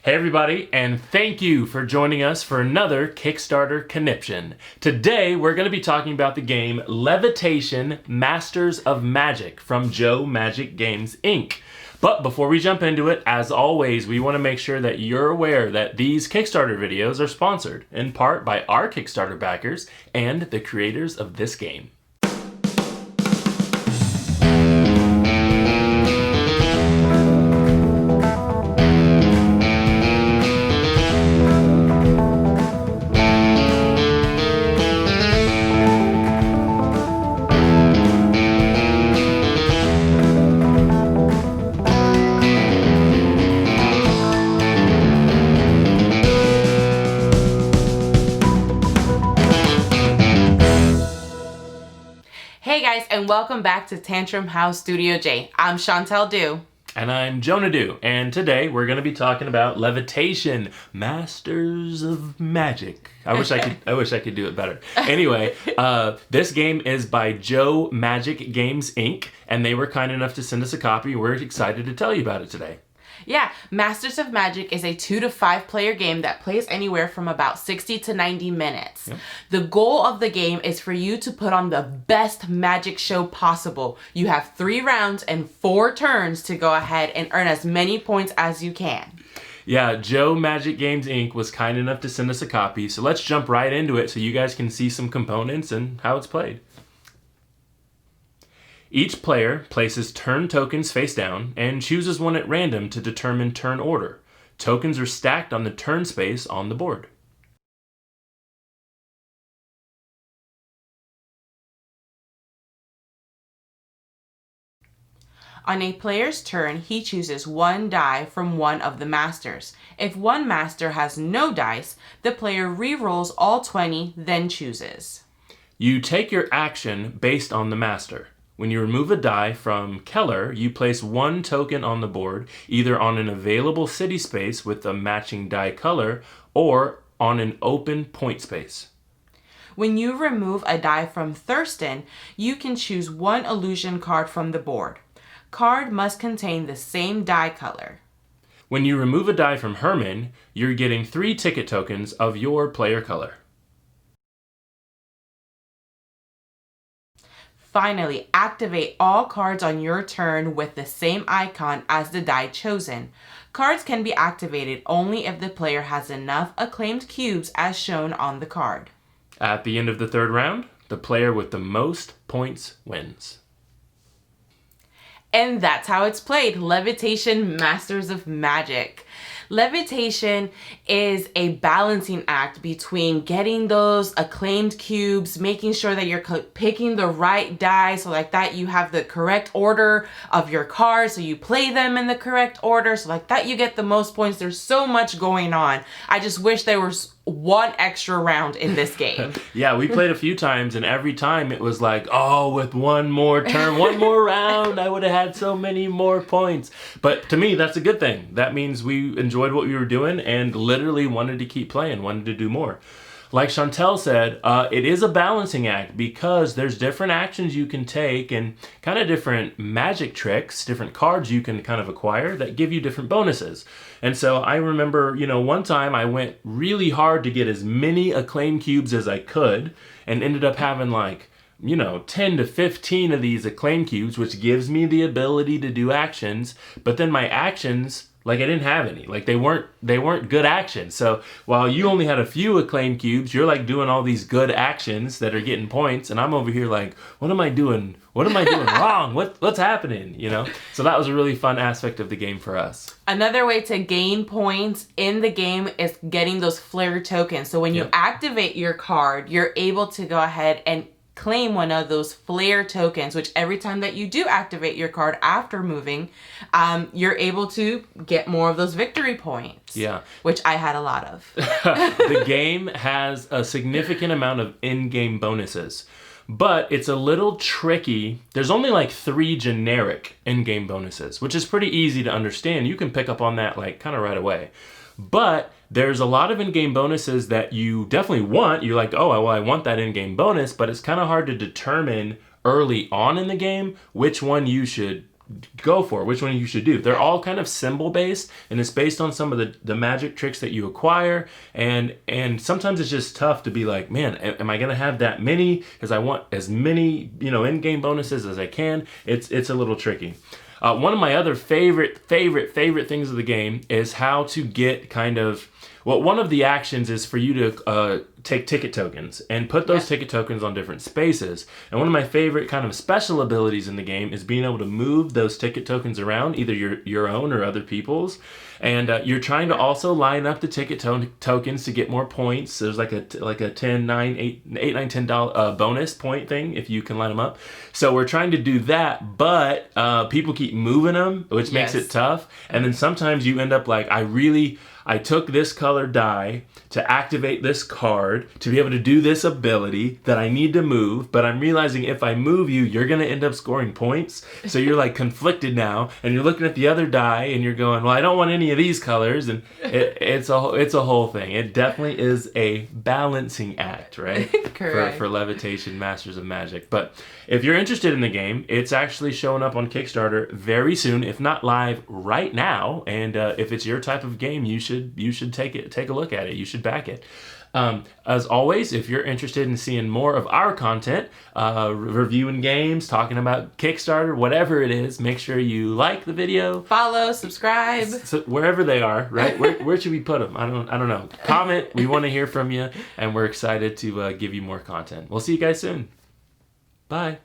Hey everybody, and thank you for joining us for another Kickstarter conniption. Today we're going to be talking about the game Levitation Masters of Magic from Joe Magic Games Inc. But before we jump into it, as always, we want to make sure that you're aware that these Kickstarter videos are sponsored in part by our Kickstarter backers and the creators of this game. Hey guys, and welcome back to Tantrum House Studio J. I'm Shantelle Dew. And I'm Jonah Dew, and today we're going to be talking about Levitation, Masters of Magic. I wish I could do it better. Anyway, this game is by Joe Magic Games Inc., and they were kind enough to send us a copy. We're excited to tell you about it today. Yeah, Masters of Magic is a 2 to 5 player game that plays anywhere from about 60 to 90 minutes. Yep. The goal of the game is for you to put on the best magic show possible. You have 3 rounds and 4 turns to go ahead and earn as many points as you can. Yeah, Joe Magic Games Inc. was kind enough to send us a copy, so let's jump right into it so you guys can see some components and how it's played. Each player places turn tokens face down and chooses one at random to determine turn order. Tokens are stacked on the turn space on the board. On a player's turn, he chooses 1 die from one of the masters. If one master has no dice, the player re-rolls all 20, then chooses. You take your action based on the master. When you remove a die from Keller, you place 1 token on the board, either on an available city space with a matching die color or on an open point space. When you remove a die from Thurston, you can choose 1 illusion card from the board. Card must contain the same die color. When you remove a die from Herman, you're getting 3 ticket tokens of your player color. Finally, activate all cards on your turn with the same icon as the die chosen. Cards can be activated only if the player has enough acclaimed cubes as shown on the card. At the end of the 3rd round, the player with the most points wins. And that's how it's played. Levitation Masters of Magic. Levitation is a balancing act between getting those acclaimed cubes, making sure that you're picking the right die so like that you have the correct order of your cards, so you play them in the correct order, so like that you get the most points. There's so much going on. I just wish there was 1 extra round in this game. Yeah, we played a few times, and every time it was like, oh, with 1 more turn, 1 more round, I would have had so many more points. But to me, that's a good thing. That means we enjoyed what we were doing and literally wanted to keep playing, wanted to do more. Like Shantelle said, it is a balancing act because there's different actions you can take and kind of different magic tricks, different cards you can kind of acquire that give you different bonuses. And so I remember, one time I went really hard to get as many acclaim cubes as I could and ended up having 10 to 15 of these acclaim cubes, which gives me the ability to do actions. But then my actions, I didn't have any. They weren't good actions. So while you only had a few acclaim cubes, you're doing all these good actions that are getting points, and I'm over here what am I doing? What am I doing wrong? What's happening? So that was a really fun aspect of the game for us. Another way to gain points in the game is getting those flare tokens. So when you activate your card, you're able to go ahead and claim one of those flare tokens, which every time that you do activate your card after moving, you're able to get more of those victory points. Yeah. Which I had a lot of. The game has a significant amount of in-game bonuses, but it's a little tricky. There's only 3 generic in-game bonuses, which is pretty easy to understand. You can pick up on that kind of right away. But there's a lot of in-game bonuses that you definitely want. You're like, oh, well, I want that in-game bonus, but it's kind of hard to determine early on in the game which one you should go for, which one you should do. They're all kind of symbol based, and it's based on some of the magic tricks that you acquire, and sometimes it's just tough to be like, man, am I gonna have that many? Because I want as many, in-game bonuses as I can. It's a little tricky. One of my other favorite things of the game is how to get kind of, well, one of the actions is for you to take ticket tokens and put those ticket tokens on different spaces. And one of my favorite kind of special abilities in the game is being able to move those ticket tokens around, either your own or other people's. And you're trying to also line up the ticket tokens to get more points. There's like a $10, $9, $8, $9, $10 bonus point thing if you can line them up. So we're trying to do that, but people keep moving them, which makes it tough. And then sometimes you end up like, I took this color die to activate this card to be able to do this ability that I need to move, but I'm realizing if I move you, you're going to end up scoring points. So you're like conflicted now, and you're looking at the other die, and you're going, well, I don't want any of these colors, and it's a whole thing. It definitely is a balancing act, right? Correct. For Levitation Masters of Magic. But if you're interested in the game, it's actually showing up on Kickstarter very soon, if not live right now. And if it's your type of game, you should take a look at it. You should back it. As always, if you're interested in seeing more of our content, reviewing games, talking about Kickstarter, whatever it is, make sure you like the video, follow, subscribe, so wherever they are, right? Where should we put them? I don't know. Comment. We want to hear from you, and we're excited to give you more content. We'll see you guys soon. Bye.